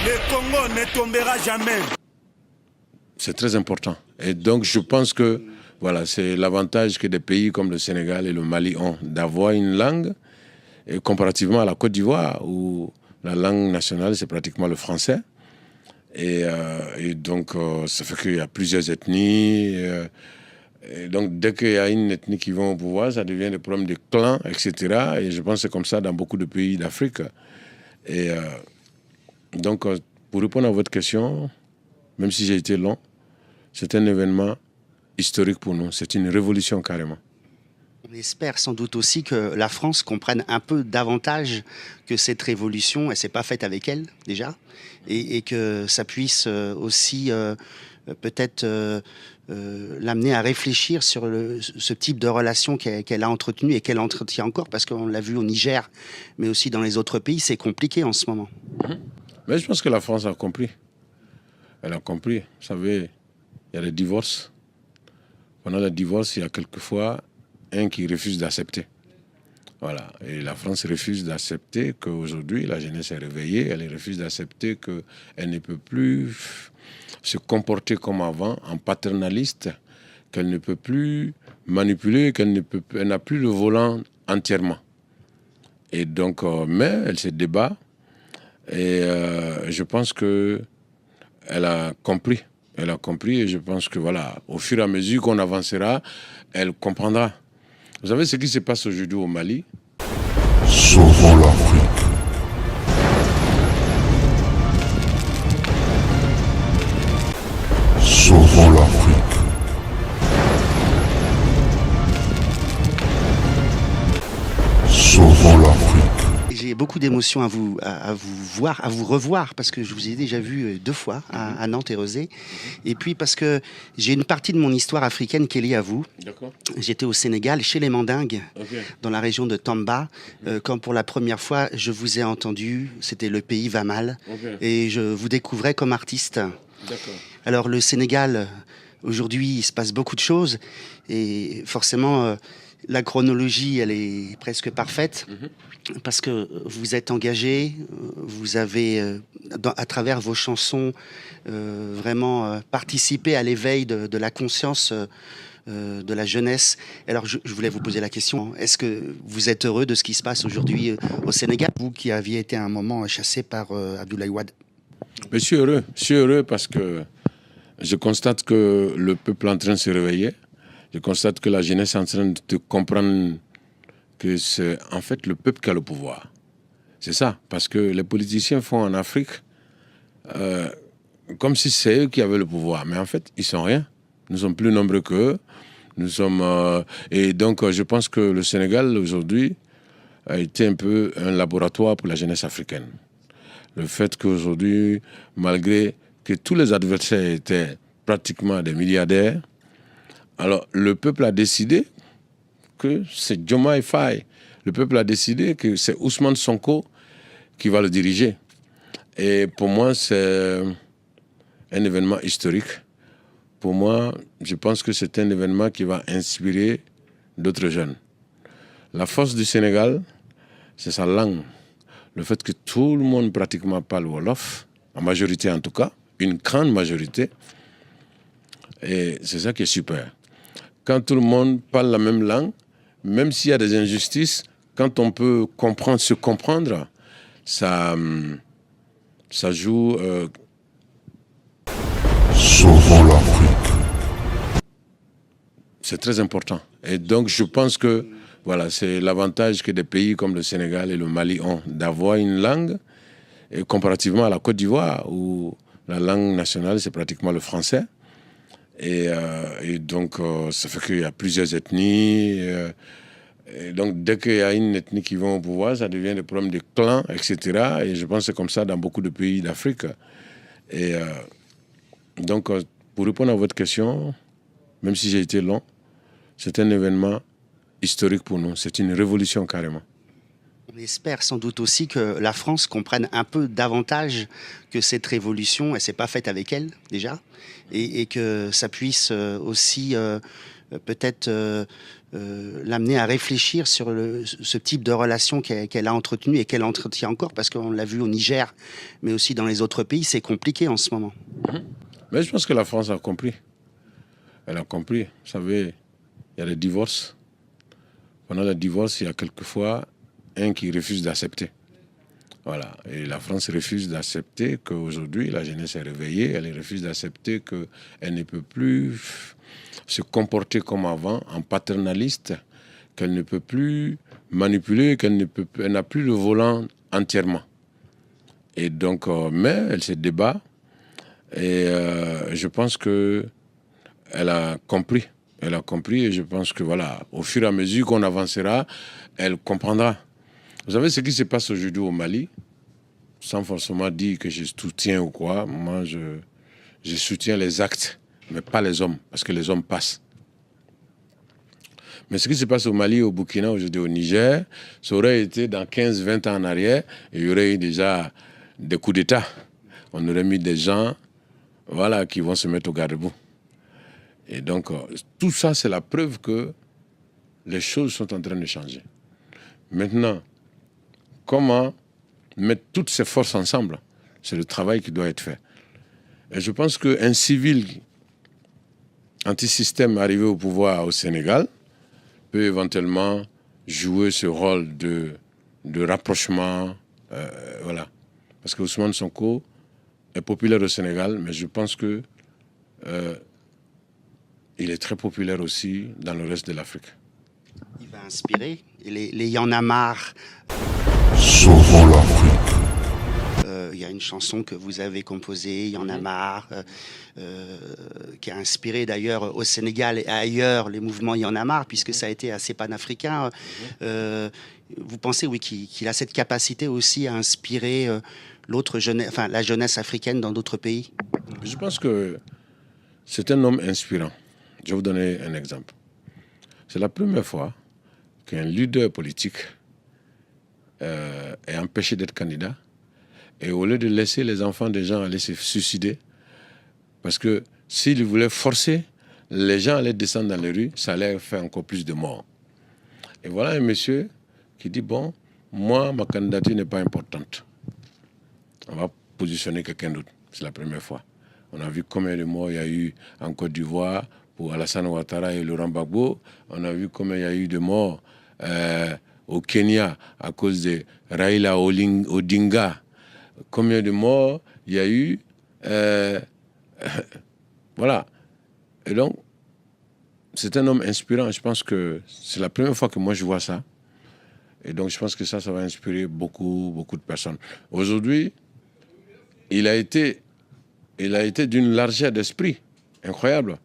Le Congo ne tombera jamais. C'est très important. Et donc, je pense que voilà, c'est l'avantage que des pays comme le Sénégal et le Mali ont d'avoir une langue, et comparativement à la Côte d'Ivoire, où la langue nationale, c'est pratiquement le français. Et donc, ça fait qu'il y a plusieurs ethnies. Et donc, dès qu'il y a une ethnie qui va au pouvoir, ça devient des problèmes de clans, etc. Et je pense que c'est comme ça dans beaucoup de pays d'Afrique. Et donc, pour répondre à votre question, même si j'ai été long, c'est un événement historique pour nous. C'est une révolution carrément. On espère sans doute aussi que la France comprenne un peu davantage que cette révolution, elle ne s'est pas faite avec elle déjà, et que ça puisse aussi peut-être l'amener à réfléchir sur ce type de relation qu'elle a entretenu et qu'elle entretient encore, parce qu'on l'a vu au Niger, mais aussi dans les autres pays, c'est compliqué en ce moment. Mais je pense que la France a compris. Elle a compris. Vous savez, il y a des divorces. Pendant le divorce, il y a quelquefois un qui refuse d'accepter. Voilà. Et la France refuse d'accepter qu'aujourd'hui, la jeunesse est réveillée. Elle refuse d'accepter qu'elle ne peut plus se comporter comme avant, en paternaliste, qu'elle ne peut plus manipuler, qu'elle n'a plus le volant entièrement. Et donc, mais elle se débat. Et je pense qu'elle a compris. Elle a compris et je pense que voilà, au fur et à mesure qu'on avancera, elle comprendra. Vous savez ce qui se passe aujourd'hui au Mali? Sauvons l'Afrique. Sauvons l'Afrique. Sauvons l'Afrique. J'ai beaucoup d'émotions à vous voir, à vous revoir, parce que je vous ai déjà vu 2 fois à Nantes et Rezé. Et puis parce que j'ai une partie de mon histoire africaine qui est liée à vous. D'accord. J'étais au Sénégal, chez les Mandingues, Okay. dans la région de Tamba, quand pour la première fois je vous ai entendu. C'était Le pays va mal. Okay. Et je vous découvrais comme artiste. D'accord. Alors le Sénégal, aujourd'hui, il se passe beaucoup de choses. Et forcément, la chronologie, elle est presque parfaite. Parce que vous êtes engagé, vous avez, à travers vos chansons, vraiment participé à l'éveil de la conscience de la jeunesse. Alors, je voulais vous poser la question, est-ce que vous êtes heureux de ce qui se passe aujourd'hui au Sénégal, vous qui aviez été à un moment chassé par Abdoulaye Wade? Mais je suis heureux parce que je constate que le peuple est en train de se réveiller. Je constate que la jeunesse est en train de comprendre que c'est en fait le peuple qui a le pouvoir. C'est ça, parce que les politiciens font en Afrique comme si c'est eux qui avaient le pouvoir. Mais en fait, ils sont rien. Nous sommes plus nombreux qu'eux. Nous sommes, et donc, je pense que le Sénégal, aujourd'hui, a été un peu un laboratoire pour la jeunesse africaine. Le fait qu'aujourd'hui, malgré que tous les adversaires étaient pratiquement des milliardaires, alors le peuple a décidé que c'est Diomaye Faye. Le peuple a décidé que c'est Ousmane Sonko qui va le diriger. Et pour moi, c'est un événement historique. Pour moi, je pense que c'est un événement qui va inspirer d'autres jeunes. La force du Sénégal, c'est sa langue. Le fait que tout le monde pratiquement parle Wolof, en majorité en tout cas, une grande majorité. Et c'est ça qui est super. Quand tout le monde parle la même langue, même s'il y a des injustices, quand on peut comprendre, se comprendre, ça joue. Sauvons l'Afrique. C'est très important. Et donc, je pense que voilà, c'est l'avantage que des pays comme le Sénégal et le Mali ont d'avoir une langue, et comparativement à la Côte d'Ivoire, où la langue nationale, c'est pratiquement le français. Et donc, ça fait qu'il y a plusieurs ethnies. Et donc, dès qu'il y a une ethnie qui va au pouvoir, ça devient des problèmes de clans, etc. Et je pense que c'est comme ça dans beaucoup de pays d'Afrique. Et donc, pour répondre à votre question, même si j'ai été long, c'est un événement historique pour nous. C'est une révolution carrément. On espère sans doute aussi que la France comprenne un peu davantage que cette révolution, elle ne s'est pas faite avec elle déjà, et que ça puisse aussi peut-être l'amener à réfléchir sur ce type de relation qu'elle a entretenu et qu'elle entretient encore, parce qu'on l'a vu au Niger, mais aussi dans les autres pays, c'est compliqué en ce moment. Mais je pense que la France a compris. Elle a compris. Vous savez, il y a des divorces. Pendant le divorce, il y a quelquefois un qui refuse d'accepter. Voilà. Et la France refuse d'accepter qu'aujourd'hui, la jeunesse est réveillée. Elle refuse d'accepter qu'elle ne peut plus se comporter comme avant, en paternaliste, qu'elle ne peut plus manipuler, qu'elle n'a plus le volant entièrement. Et donc, mais elle se débat. Et je pense qu'elle a compris. Elle a compris et je pense que voilà, au fur et à mesure qu'on avancera, elle comprendra. Vous savez ce qui se passe aujourd'hui au Mali, sans forcément dire que je soutiens ou quoi, moi je soutiens les actes, mais pas les hommes, parce que les hommes passent. Mais ce qui se passe au Mali, au Burkina, aujourd'hui au Niger, ça aurait été dans 15-20 ans en arrière, il y aurait eu déjà des coups d'État. On aurait mis des gens voilà, qui vont se mettre au garde-boue. Et donc, tout ça, c'est la preuve que les choses sont en train de changer. Maintenant, comment mettre toutes ces forces ensemble? C'est le travail qui doit être fait. Et je pense qu'un civil anti-système arrivé au pouvoir au Sénégal peut éventuellement jouer ce rôle de rapprochement. Voilà. Parce que Ousmane Sonko est populaire au Sénégal, mais je pense que il est très populaire aussi dans le reste de l'Afrique. Il va inspirer. Les Y en a marre. Sauvons l'Afrique. Il y a une chanson que vous avez composée, Y en a marre, qui a inspiré d'ailleurs au Sénégal et ailleurs les mouvements Y en a marre, puisque ça a été assez panafricain. Vous pensez, oui, qu'il a cette capacité aussi à inspirer l'autre jeunesse, enfin la jeunesse africaine dans d'autres pays? Je pense que c'est un homme inspirant. Je vais vous donner un exemple. C'est la première fois qu'un leader politique est empêché d'être candidat. Et au lieu de laisser les enfants des gens aller se suicider, parce que s'il voulait forcer, les gens allaient descendre dans les rues, ça allait faire encore plus de morts. Et voilà un monsieur qui dit, bon, moi, ma candidature n'est pas importante. On va positionner quelqu'un d'autre. C'est la première fois. On a vu combien de morts il y a eu en Côte d'Ivoire pour Alassane Ouattara et Laurent Gbagbo. On a vu combien il y a eu de morts au Kenya à cause de Raila Odinga. Combien de morts il y a eu. Voilà. Et donc, c'est un homme inspirant. Je pense que c'est la première fois que moi je vois ça. Et donc, je pense que ça va inspirer beaucoup, beaucoup de personnes. Aujourd'hui, il a été d'une largeur d'esprit incroyable.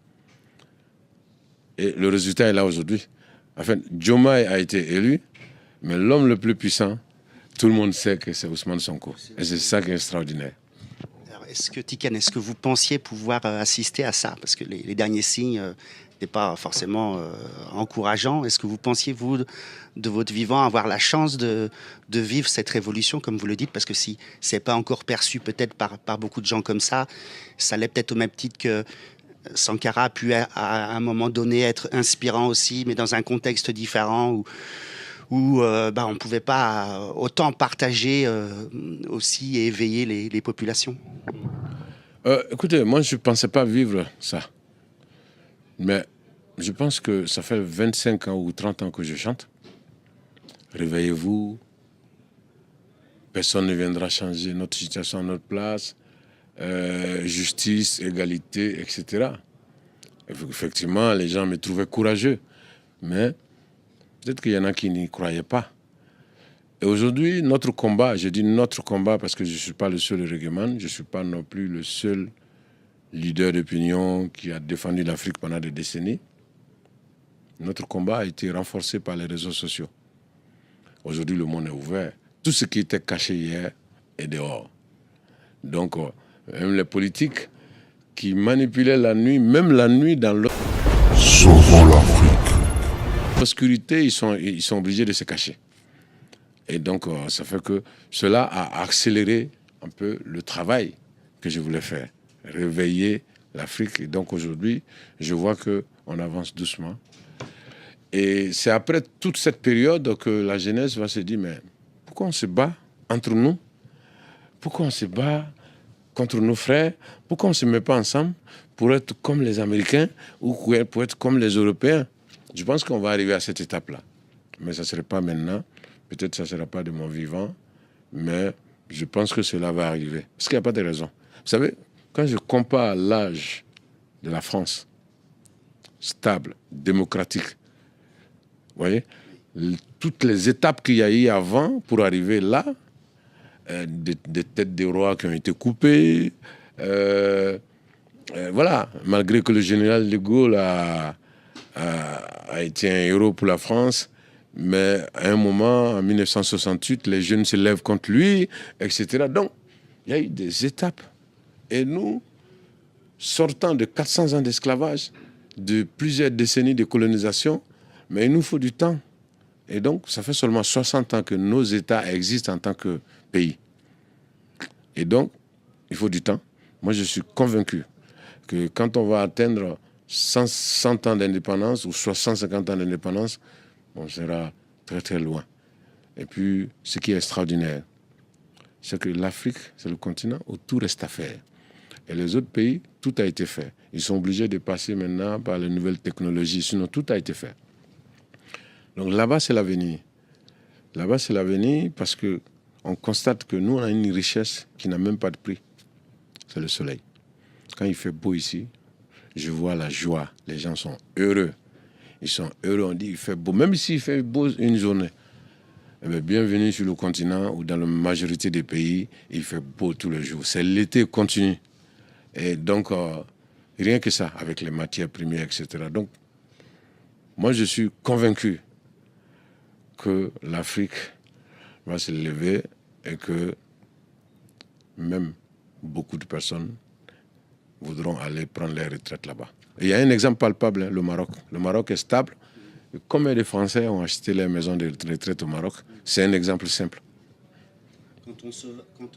Et le résultat est là aujourd'hui. Enfin, Diomaye a été élu, mais l'homme le plus puissant, tout le monde sait que c'est Ousmane Sonko. Et c'est ça qui est extraordinaire. Alors, Tiken, est-ce que vous pensiez pouvoir assister à ça? Parce que les derniers signes n'étaient pas forcément encourageants. Est-ce que vous pensiez, vous, de votre vivant, avoir la chance de vivre cette révolution, comme vous le dites? Parce que si ce n'est pas encore perçu peut-être par beaucoup de gens comme ça l'est peut-être au même titre que Sankara a pu à un moment donné être inspirant aussi, mais dans un contexte différent où on ne pouvait pas autant partager aussi et éveiller les populations. Écoutez, moi je ne pensais pas vivre ça. Mais je pense que ça fait 25 ans ou 30 ans que je chante. Réveillez-vous, personne ne viendra changer notre situation à notre place. Justice, égalité, etc. Effectivement, les gens me trouvaient courageux, mais peut-être qu'il y en a qui n'y croyaient pas. Et aujourd'hui, notre combat, je dis notre combat parce que je ne suis pas le seul régleman, je ne suis pas non plus le seul leader d'opinion qui a défendu l'Afrique pendant des décennies. Notre combat a été renforcé par les réseaux sociaux. Aujourd'hui, le monde est ouvert. Tout ce qui était caché hier est dehors. Donc, même les politiques qui manipulaient la nuit, même la nuit dans Sauvons l'Afrique. l'obscurité, ils sont obligés de se cacher. Et donc, ça fait que cela a accéléré un peu le travail que je voulais faire. Réveiller l'Afrique. Et donc, aujourd'hui, je vois qu'on avance doucement. Et c'est après toute cette période que la jeunesse va se dire, mais pourquoi on se bat entre nous? Pourquoi on se bat contre nos frères? Pourquoi on ne se met pas ensemble pour être comme les Américains ou pour être comme les Européens? Je pense qu'on va arriver à cette étape-là. Mais ça ne serait pas maintenant. Peut-être que ça ne sera pas de mon vivant. Mais je pense que cela va arriver. Parce qu'il n'y a pas de raison. Vous savez, quand je compare l'âge de la France, stable, démocratique, vous voyez, toutes les étapes qu'il y a eu avant pour arriver là, des têtes des rois qui ont été coupées, voilà, malgré que le général de Gaulle a été un héros pour la France, mais à un moment, en 1968, les jeunes se lèvent contre lui, etc. Donc, il y a eu des étapes. Et nous, sortant de 400 ans d'esclavage, de plusieurs décennies de colonisation, mais il nous faut du temps. Et donc, ça fait seulement 60 ans que nos États existent en tant que pays. Et donc, il faut du temps. Moi, je suis convaincu que quand on va atteindre 100 ans d'indépendance ou 50 ans d'indépendance, on sera très très loin. Et puis, ce qui est extraordinaire, c'est que l'Afrique, c'est le continent où tout reste à faire. Et les autres pays, tout a été fait. Ils sont obligés de passer maintenant par les nouvelles technologies, sinon tout a été fait. Donc là-bas, c'est l'avenir. Là-bas, c'est l'avenir parce qu'on constate que nous, on a une richesse qui n'a même pas de prix. C'est le soleil. Quand il fait beau ici, je vois la joie. Les gens sont heureux. Ils sont heureux, on dit il fait beau. Même s'il fait beau une journée, eh bien, bienvenue sur le continent où dans la majorité des pays, il fait beau tous les jours. C'est l'été continu. Et donc, rien que ça, avec les matières premières, etc. Donc, moi, je suis convaincu que l'Afrique va se lever et que même beaucoup de personnes voudront aller prendre leur retraite là-bas. Et il y a un exemple palpable, le Maroc. Le Maroc est stable. Et combien de Français ont acheté leur maison de retraite au Maroc? C'est un exemple simple. Quand on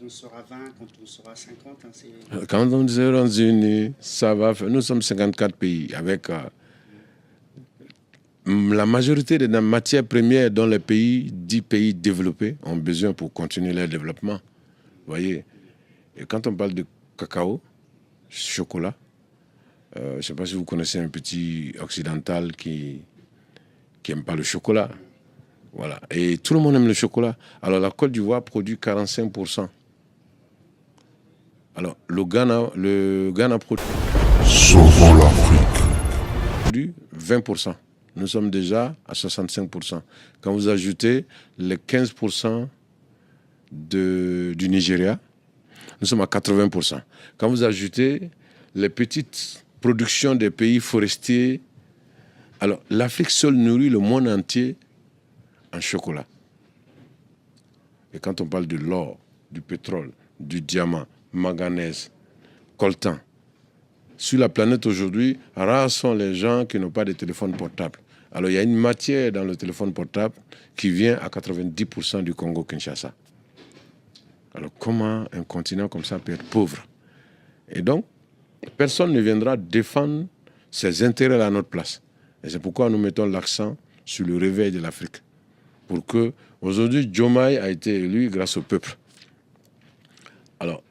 sera 20, quand on sera 50, hein, c'est... Quand on sera unis, ça va faire... Nous sommes 54 pays avec la majorité des matières premières dont les pays, 10 pays développés, ont besoin pour continuer leur développement. Vous voyez? Et quand on parle de cacao, chocolat, je ne sais pas si vous connaissez un petit occidental qui n'aime pas le chocolat. Voilà. Et tout le monde aime le chocolat. Alors la Côte d'Ivoire produit 45%. Alors le Ghana produit Sauvons l'Afrique. 20%. Nous sommes déjà à 65%. Quand vous ajoutez les 15% du Nigeria, nous sommes à 80%. Quand vous ajoutez les petites productions des pays forestiers, alors l'Afrique seule nourrit le monde entier en chocolat. Et quand on parle de l'or, du pétrole, du diamant, manganèse, coltan, sur la planète aujourd'hui, rares sont les gens qui n'ont pas de téléphone portable. Alors il y a une matière dans le téléphone portable qui vient à 90% du Congo-Kinshasa. Alors comment un continent comme ça peut être pauvre? Et donc, personne ne viendra défendre ses intérêts à notre place. Et c'est pourquoi nous mettons l'accent sur le réveil de l'Afrique. Pour que, aujourd'hui, Diomaye a été élu grâce au peuple. Alors,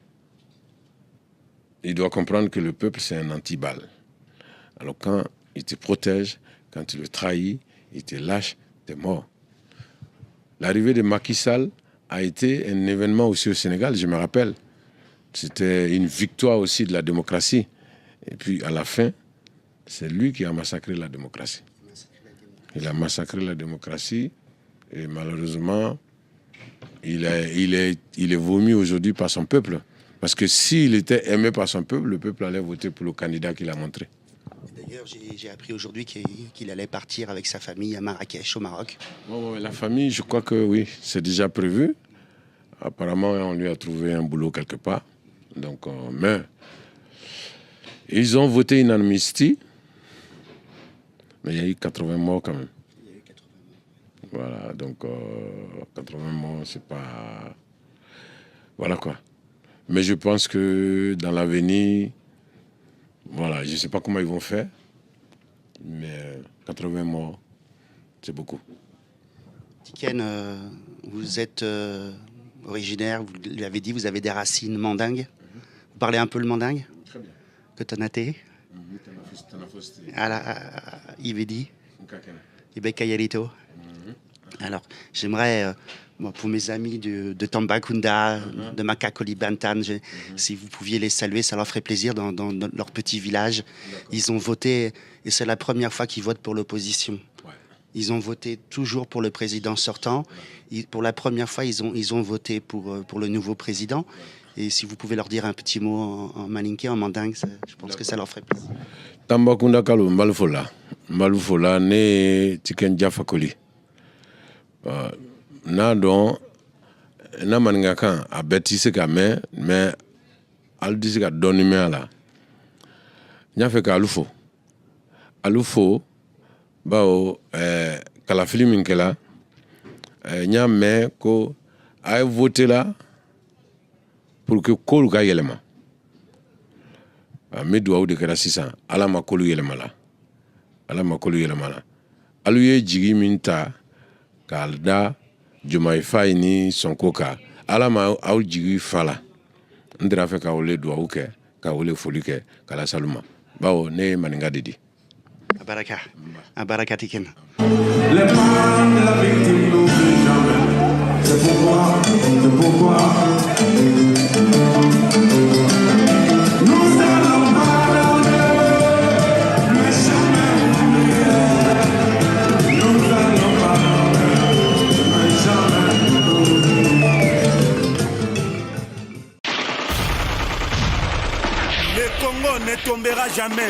il doit comprendre que le peuple, c'est un anti-balle. Alors, quand il te protège, quand il le trahit, il te lâche, t'es mort. L'arrivée de Macky Sall a été un événement aussi au Sénégal, je me rappelle. C'était une victoire aussi de la démocratie. Et puis, à la fin, c'est lui qui a massacré la démocratie. Il a massacré la démocratie et malheureusement, il est vomi aujourd'hui par son peuple. Parce que s'il était aimé par son peuple, le peuple allait voter pour le candidat qu'il a montré. D'ailleurs, j'ai appris aujourd'hui qu'il allait partir avec sa famille à Marrakech, au Maroc. Oh, la famille, je crois que oui, c'est déjà prévu. Apparemment, on lui a trouvé un boulot quelque part. Donc, mais ils ont voté une amnistie, mais il y a eu 80 morts quand même. Il y a eu 80 morts. Voilà, donc 80 morts, c'est pas... Voilà quoi. Mais je pense que dans l'avenir, voilà, je ne sais pas comment ils vont faire, mais 80 morts, C'est beaucoup. Tiken, vous êtes originaire, vous lui avez dit, vous avez des racines mandingues. Vous parlez un peu le mandingue? Très bien. Kotonate, Ivedi, Ibekayalito. Alors, j'aimerais, moi, pour mes amis de Tambacounda, de Makakoli-Bantan, si vous pouviez les saluer, ça leur ferait plaisir dans leur petit village. Ils ont voté, et c'est la première fois qu'ils votent pour l'opposition. Ouais. Ils ont voté toujours pour le président sortant. Pour la première fois, ils ont voté pour le nouveau président. Et si vous pouvez leur dire un petit mot en malinké, en mandingue, je pense que ça leur ferait plaisir. Tambacounda Kalo Mbalufola ne Tiken Jaffa Koli. N'a dɔn n'a maninka kan a bɛɛ ti se ka mɛn mais hali tɛ se ka dɔɔni mɛn a la n y'a fɛ k'alu fo bawo kalafili min kɛla n y'a mɛn ko a ye voté la pour que koolu ka yɛlɛma n bɛ dugawu de kɛra sisan ala ma koolu yɛlɛma la alu ye jigi min ta k'a da Diomaye Faye ni Sonko kan ala ma aw jigi fa la n tɛra fɛ k'aw le dugawu kɛ k'aw le foli kɛ k'ala salu ma bawo ne ye maninka de di. Abaraka Tiken. Les parents de la victime n'oublient jamais. C'est pourquoi nous allons pardonner, mais jamais oublier. Nous allons pardonner, mais jamais oublier. Le Congo ne tombera jamais.